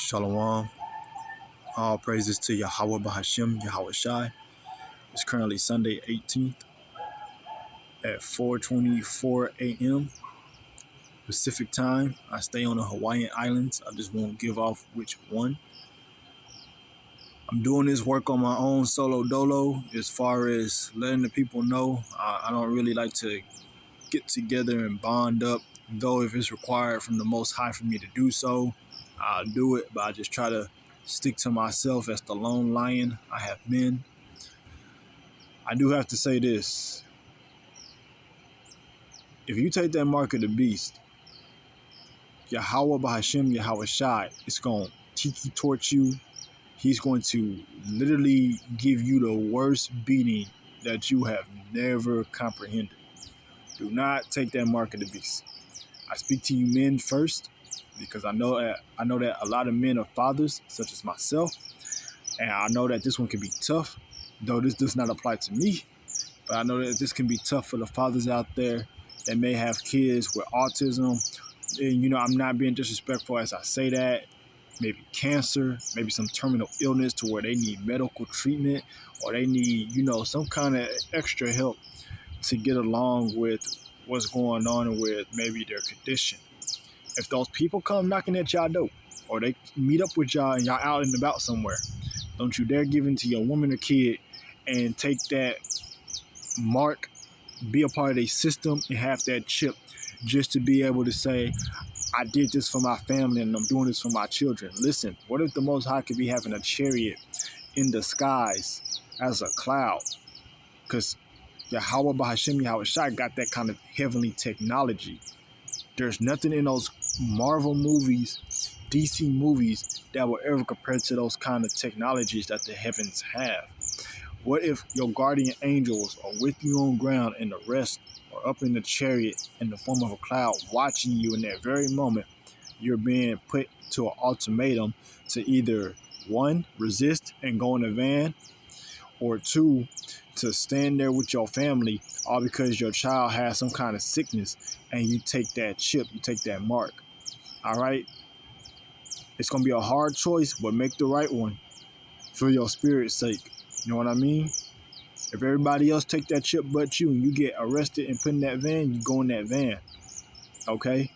Shalom. All praises to Yahweh Bahashim, Yahweh Shai. It's currently Sunday 18th at 4:24 a.m. Pacific time. I stay on the Hawaiian Islands. I just won't give off which one. I'm doing this work on my own solo dolo as far as letting the people know. I don't really like to get together and bond up, though if it's required from the Most High for me to do so, I'll do it, but I just try to stick to myself as the lone lion I have been. I do have to say this. If you take that mark of the beast, Yahweh Bahashim, Yahweh Shai, it's going to tiki torch you. He's going to literally give you the worst beating that you have never comprehended. Do not take that mark of the beast. I speak to you men first, because I know that a lot of men are fathers, such as myself, and I know that this one can be tough, though this does not apply to me. But I know that this can be tough for the fathers out there that may have kids with autism. And, I'm not being disrespectful as I say that. Maybe cancer, maybe some terminal illness to where they need medical treatment, or they need, some kind of extra help to get along with what's going on with maybe their condition. If those people come knocking at y'all door, or they meet up with y'all and y'all out and about somewhere, don't you dare give in to your woman or kid and take that mark, be a part of their system, and have that chip just to be able to say, I did this for my family and I'm doing this for my children. Listen, what if the Most High could be having a chariot in the skies as a cloud? Because Yahweh Bahashim, Yahweh Shai got that kind of heavenly technology. There's nothing in those Marvel movies, DC movies, that will ever compare to those kind of technologies that the heavens have. What if your guardian angels are with you on ground and the rest are up in the chariot in the form of a cloud watching you in that very moment you're being put to an ultimatum to either, one, resist and go in a van, or two, to stand there with your family, all because your child has some kind of sickness and you take that chip, you take that mark. All right? It's going to be a hard choice, but make the right one for your spirit's sake. You know what I mean? If everybody else take that chip but you, and you get arrested and put in that van, you go in that van. Okay?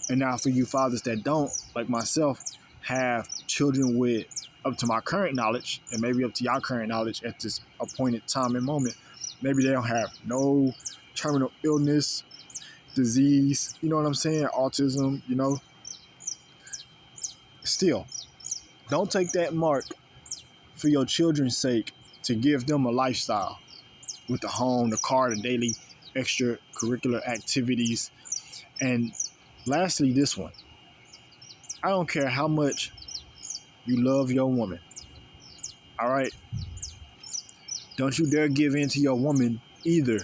And now for you fathers that don't, like myself, have children with, up to my current knowledge, and maybe up to your current knowledge at this appointed time and moment, maybe they don't have no terminal illness, disease, you know what I'm saying? Autism, Still, don't take that mark for your children's sake to give them a lifestyle with the home, the car, the daily extracurricular activities. And lastly, this one. I don't care how much you love your woman. All right? Don't you dare give in to your woman either,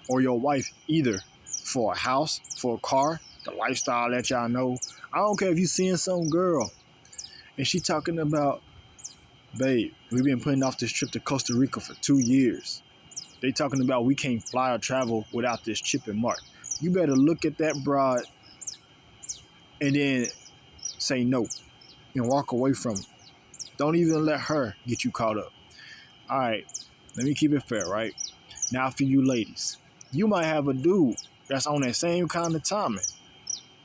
or your wife either, for a house, for a car, the lifestyle that y'all know. I don't care if you seeing some girl and she talking about, babe, we've been putting off this trip to Costa Rica for 2 years. They talking about we can't fly or travel without this chip and mark. You better look at that broad and then say no and walk away from it. Don't even let her get you caught up. All right, let me keep it fair, right? Now for you ladies, you might have a dude that's on that same kind of timing.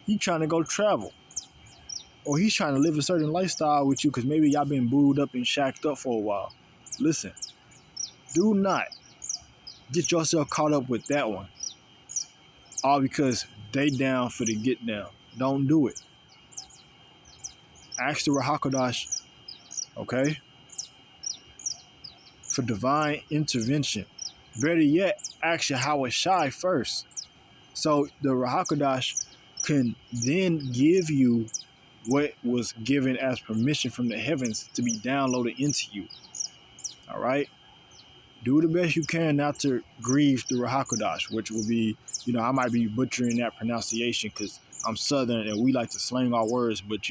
He trying to go travel. Or he's trying to live a certain lifestyle with you because maybe y'all been booed up and shacked up for a while. Listen, do not get yourself caught up with that one. All because they down for the get down. Don't do it. Ask the Rahakodash, okay, for divine intervention. Better yet, ask Yahweh Shai first. So the Rahakodash can then give you what was given as permission from the heavens to be downloaded into you. All right? Do the best you can not to grieve the Rahakodash, which will be, I might be butchering that pronunciation because I'm Southern and we like to slang our words, but,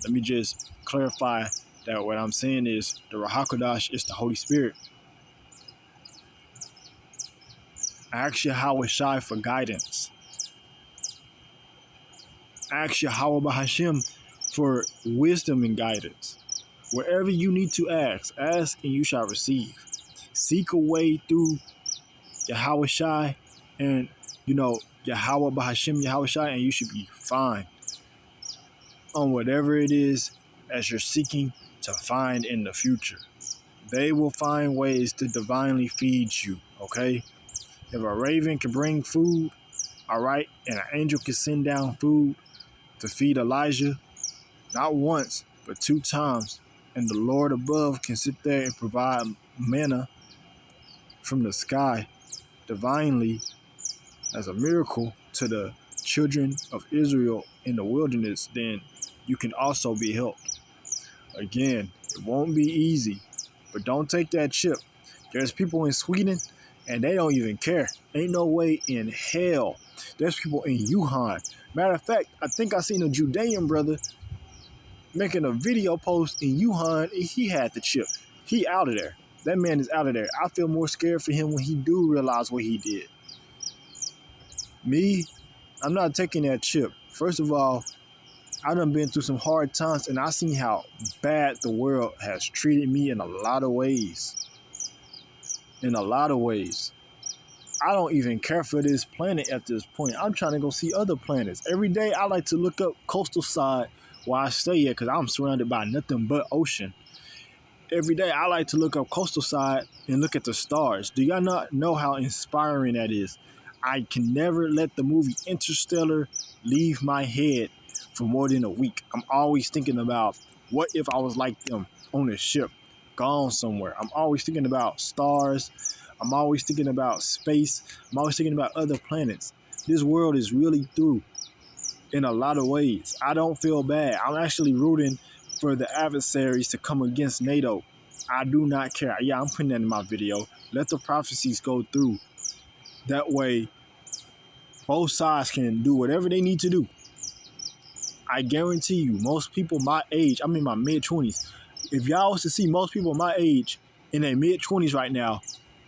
let me just clarify that what I'm saying is the Rahakodash is the Holy Spirit. Ask Yahweh Shai for guidance. Ask Yahweh Bahashim for wisdom and guidance. Wherever you need to ask and you shall receive. Seek a way through Yahweh Shai and, Yahweh Bahashim Yahweh Shai, and you should be fine on whatever it is as you're seeking to find in the future. They will find ways to divinely feed you, okay? If a raven can bring food, all right, and an angel can send down food to feed Elijah, not once, but 2 times, and the Lord above can sit there and provide manna from the sky divinely as a miracle to the children of Israel in the wilderness, then you can also be helped. Again, it won't be easy, but don't take that chip. There's people in Sweden and they don't even care. Ain't no way in hell. There's people in Wuhan. Matter of fact, I think I seen a Judean brother making a video post in Wuhan, and he had the chip. He out of there. That man is out of there. I feel more scared for him when he do realize what he did. Me, I'm not taking that chip. First of all, I done been through some hard times, and I seen how bad the world has treated me in a lot of ways. In a lot of ways. I don't even care for this planet at this point. I'm trying to go see other planets. Every day I like to look up coastal side where I stay at because I'm surrounded by nothing but ocean. Every day I like to look up coastal side and look at the stars. Do y'all not know how inspiring that is? I can never let the movie Interstellar leave my head for more than a week. I'm always thinking about what if I was like them on a ship, gone somewhere. I'm always thinking about stars. I'm always thinking about space. I'm always thinking about other planets. This world is really through in a lot of ways. I don't feel bad. I'm actually rooting for the adversaries to come against NATO. I do not care. Yeah, I'm putting that in my video. Let the prophecies go through. That way, both sides can do whatever they need to do. I guarantee you, most people my age, I'm in my mid-20s. If y'all was to see most people my age in their mid-20s right now,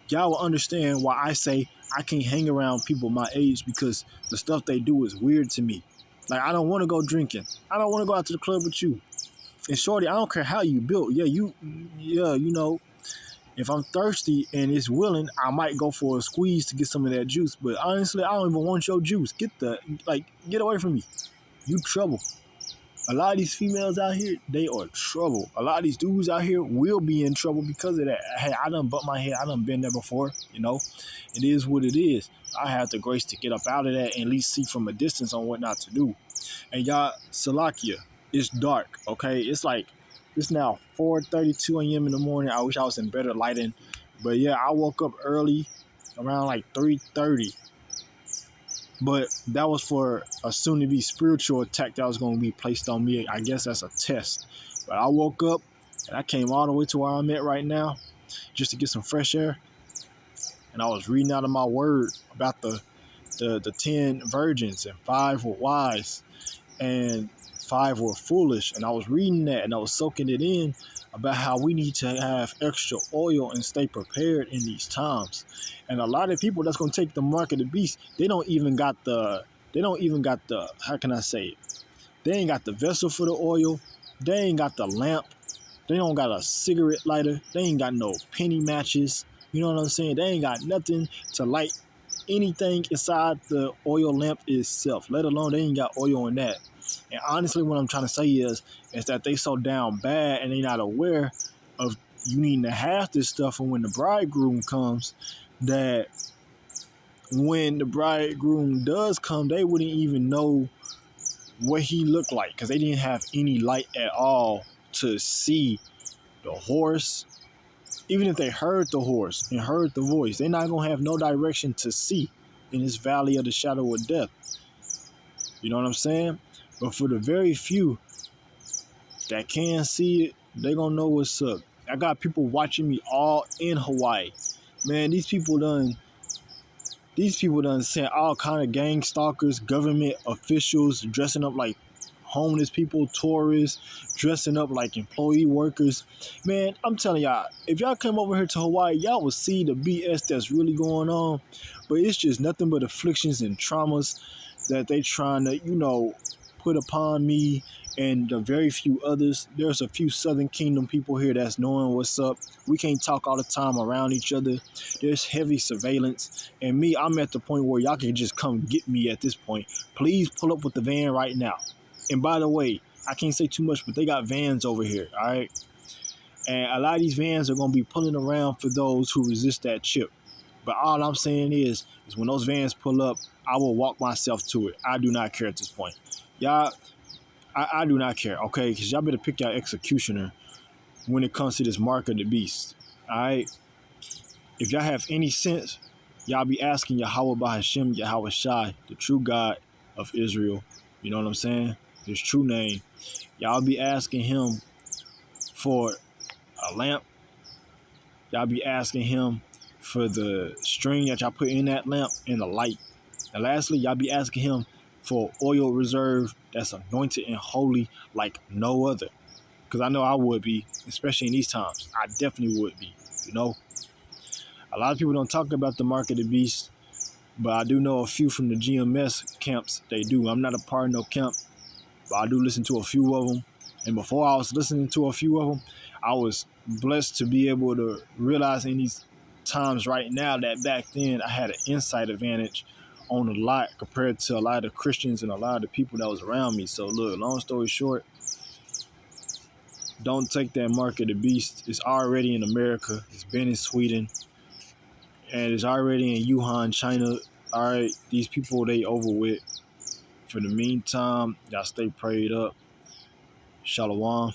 y'all will understand why I say I can't hang around people my age, because the stuff they do is weird to me. Like, I don't want to go drinking. I don't want to go out to the club with you. And shorty, I don't care how you built. If I'm thirsty and it's willing, I might go for a squeeze to get some of that juice. But honestly, I don't even want your juice. Get away from me. You trouble. A lot of these females out here, they are trouble. A lot of these dudes out here will be in trouble because of that. Hey, I done bumped my head. I done been there before, It is what it is. I have the grace to get up out of that and at least see from a distance on what not to do. And y'all, Salakia, it's dark, okay? It's now 4:32 a.m. in the morning. I wish I was in better lighting. But yeah, I woke up early, around like 3:30. But that was for a soon-to-be spiritual attack that was going to be placed on me. I guess that's a test. But I woke up, and I came all the way to where I'm at right now just to get some fresh air. And I was reading out of my word about the 10 virgins, and 5 were wise, and 5 were foolish. And I was reading that, and I was soaking it in about how we need to have extra oil and stay prepared in these times. And a lot of people that's going to take the mark of the beast, they don't even got the, how can I say it? They ain't got the vessel for the oil. They ain't got the lamp. They don't got a cigarette lighter. They ain't got no penny matches. You know what I'm saying? They ain't got nothing to light anything inside the oil lamp itself, let alone they ain't got oil in that. And honestly, what I'm trying to say is that they so down bad and they not aware of you needing to have this stuff. And when the bridegroom comes, that when the bridegroom does come, they wouldn't even know what he looked like because they didn't have any light at all to see the horse. Even if they heard the horse and heard the voice, they're not going to have no direction to see in this valley of the shadow of death. You know what I'm saying? But for the very few that can see it, they're going to know what's up. I got people watching me all in Hawaii. Man, these people done sent all kind of gang stalkers, government officials dressing up like homeless people, tourists, dressing up like employee workers. Man, I'm telling y'all, if y'all come over here to Hawaii, y'all will see the BS that's really going on. But it's just nothing but afflictions and traumas that they trying to, put upon me and the very few others. There's a few Southern Kingdom people here that's knowing what's up. We can't talk all the time around each other. There's heavy surveillance. And me, I'm at the point where y'all can just come get me at this point. Please pull up with the van right now. And by the way, I can't say too much, but they got vans over here, all right? And a lot of these vans are going to be pulling around for those who resist that chip. But all I'm saying is when those vans pull up, I will walk myself to it. I do not care at this point. Y'all, I do not care, okay? Because y'all better pick your executioner when it comes to this mark of the beast, all right? If y'all have any sense, y'all be asking Yahweh Bahashim, Yahweh Shai, the true God of Israel. You know what I'm saying? His true name. Y'all be asking him for a lamp. Y'all be asking him for the string that y'all put in that lamp and the light. And lastly, y'all be asking him for oil reserve that's anointed and holy like no other. Because I know I would be, especially in these times. I definitely would be, you know. A lot of people don't talk about the mark of the beast, but I do know a few from the GMS camps. They do. I'm not a part of no camp, but I do listen to a few of them. And before I was listening to a few of them, I was blessed to be able to realize in these times right now that back then I had an insight advantage on a lot compared to a lot of Christians and a lot of the people that was around me. So look, long story short, don't take that mark of the beast. It's already in America. It's been in Sweden. And it's already in Wuhan, China. All right, these people, they over with. For the meantime, y'all stay prayed up. Shalom.